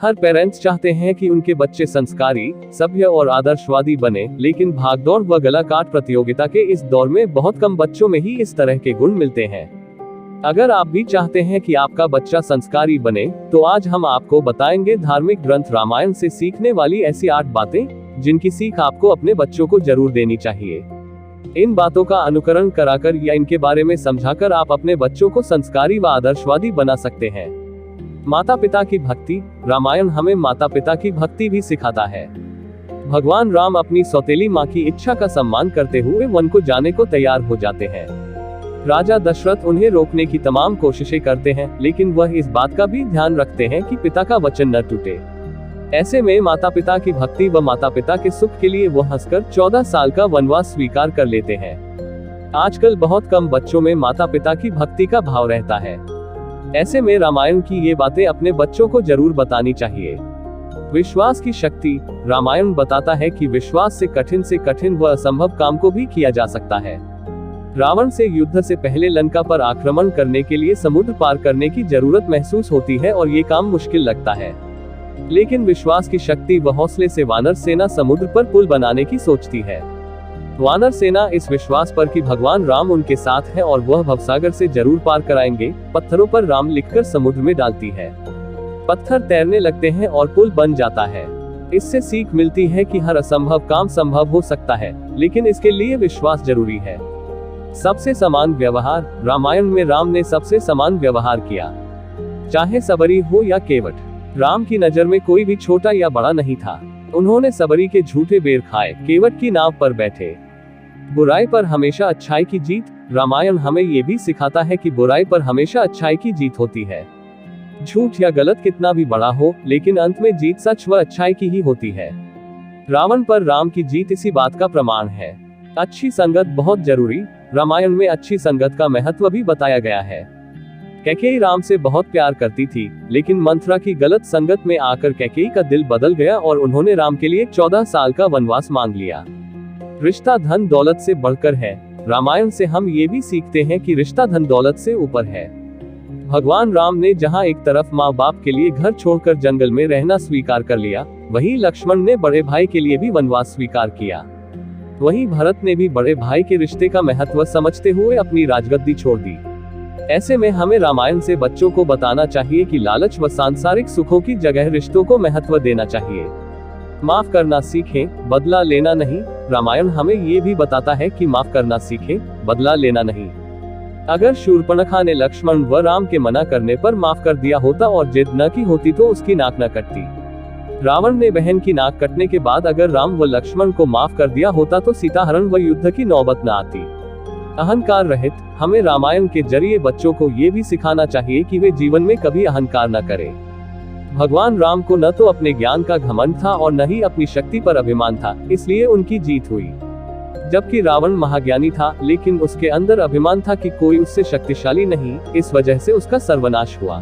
हर parents चाहते हैं कि उनके बच्चे संस्कारी, सभ्य और आदर्शवादी बने, लेकिन भागदौड़ व गला काट प्रतियोगिता के इस दौर में बहुत कम बच्चों में ही इस तरह के गुण मिलते हैं। अगर आप भी चाहते हैं कि आपका बच्चा संस्कारी बने, तो आज हम आपको बताएंगे धार्मिक ग्रंथ रामायण से सीखने वाली ऐसी 8 बातें, जिनकी सीख आपको अपने बच्चों को जरूर देनी चाहिए। इन बातों का अनुकरण कराकर या इनके बारे में समझाकर आप अपने बच्चों को संस्कारी व आदर्शवादी बना सकते हैं। माता पिता की भक्ति। रामायण हमें माता पिता की भक्ति भी सिखाता है। भगवान राम अपनी सौतेली माँ की इच्छा का सम्मान करते हुए वन को जाने को तैयार हो जाते हैं। राजा दशरथ उन्हें रोकने की तमाम कोशिशें करते हैं, लेकिन वह इस बात का भी ध्यान रखते हैं कि पिता का वचन न टूटे। ऐसे में माता पिता की भक्ति व माता पिता के सुख के लिए वो हंसकर 14 साल का वनवास स्वीकार कर लेते हैं। आजकल बहुत कम बच्चों में माता पिता की भक्ति का भाव रहता है। ऐसे में रामायण की ये बातें अपने बच्चों को जरूर बतानी चाहिए। विश्वास की शक्ति। रामायण बताता है कि विश्वास से कठिन व असंभव काम को भी किया जा सकता है। रावण से युद्ध से पहले लंका पर आक्रमण करने के लिए समुद्र पार करने की जरूरत महसूस होती है और ये काम मुश्किल लगता है, लेकिन विश्वास की शक्ति व हौसले से वानर सेना समुद्र पर पुल बनाने की सोचती है। वानर सेना इस विश्वास पर कि भगवान राम उनके साथ है और वह भवसागर से जरूर पार कराएंगे, पत्थरों पर राम लिखकर समुद्र में डालती है। पत्थर तैरने लगते हैं और पुल बन जाता है। इससे सीख मिलती है कि हर असंभव काम संभव हो सकता है, लेकिन इसके लिए विश्वास जरूरी है। सबसे समान व्यवहार। रामायण में राम ने सबसे समान व्यवहार किया, चाहे सबरी हो या केवट। राम की नजर में कोई भी छोटा या बड़ा नहीं था। उन्होंने सबरी के झूठे बेर खाए, केवट की नाव पर बैठे। बुराई पर हमेशा अच्छाई की जीत। रामायण हमें ये भी सिखाता है कि बुराई पर हमेशा अच्छाई की जीत होती है। झूठ या गलत कितना भी बड़ा हो, लेकिन अंत में जीत सच व अच्छाई की ही होती है। रावण पर राम की जीत इसी बात का प्रमाण है। अच्छी संगत बहुत जरूरी। रामायण में अच्छी संगत का महत्व भी बताया गया है। कैकेयी राम से बहुत प्यार करती थी, लेकिन मंथरा की गलत संगत में आकर कैकेयी का दिल बदल गया और उन्होंने राम के लिए 14 साल का वनवास मांग लिया। रिश्ता धन दौलत से बढ़कर है। रामायण से हम ये भी सीखते हैं कि रिश्ता धन दौलत से ऊपर है। भगवान राम ने जहाँ एक तरफ माँ बाप के लिए घर छोड़कर जंगल में रहना स्वीकार कर लिया, वहीं लक्ष्मण ने बड़े भाई के लिए भी वनवास स्वीकार किया। वहीं भरत ने भी बड़े भाई के रिश्ते का महत्व समझते हुए अपनी राजगद्दी छोड़ दी। ऐसे में हमें रामायण से बच्चों को बताना चाहिए कि लालच व सांसारिक सुखों की जगह रिश्तों को महत्व देना चाहिए। माफ करना सीखें, बदला लेना नहीं। रामायण हमें ये भी बताता है कि माफ करना सीखें, बदला लेना नहीं। अगर शूर्पणखा ने लक्ष्मण व राम के मना करने पर माफ कर दिया होता और जिद न की होती तो उसकी नाक न कटती। रावण ने बहन की नाक कटने के बाद अगर राम व लक्ष्मण को माफ कर दिया होता तो सीताहरण व युद्ध की नौबत न आती। अहंकार रहित। हमें रामायण के जरिए बच्चों को ये भी सिखाना चाहिए कि वे जीवन में कभी अहंकार न करें। भगवान राम को न तो अपने ज्ञान का घमंड था और न ही अपनी शक्ति पर अभिमान था, इसलिए उनकी जीत हुई। जबकि रावण महाज्ञानी था, लेकिन उसके अंदर अभिमान था कि कोई उससे शक्तिशाली नहीं, इस वजह से उसका सर्वनाश हुआ।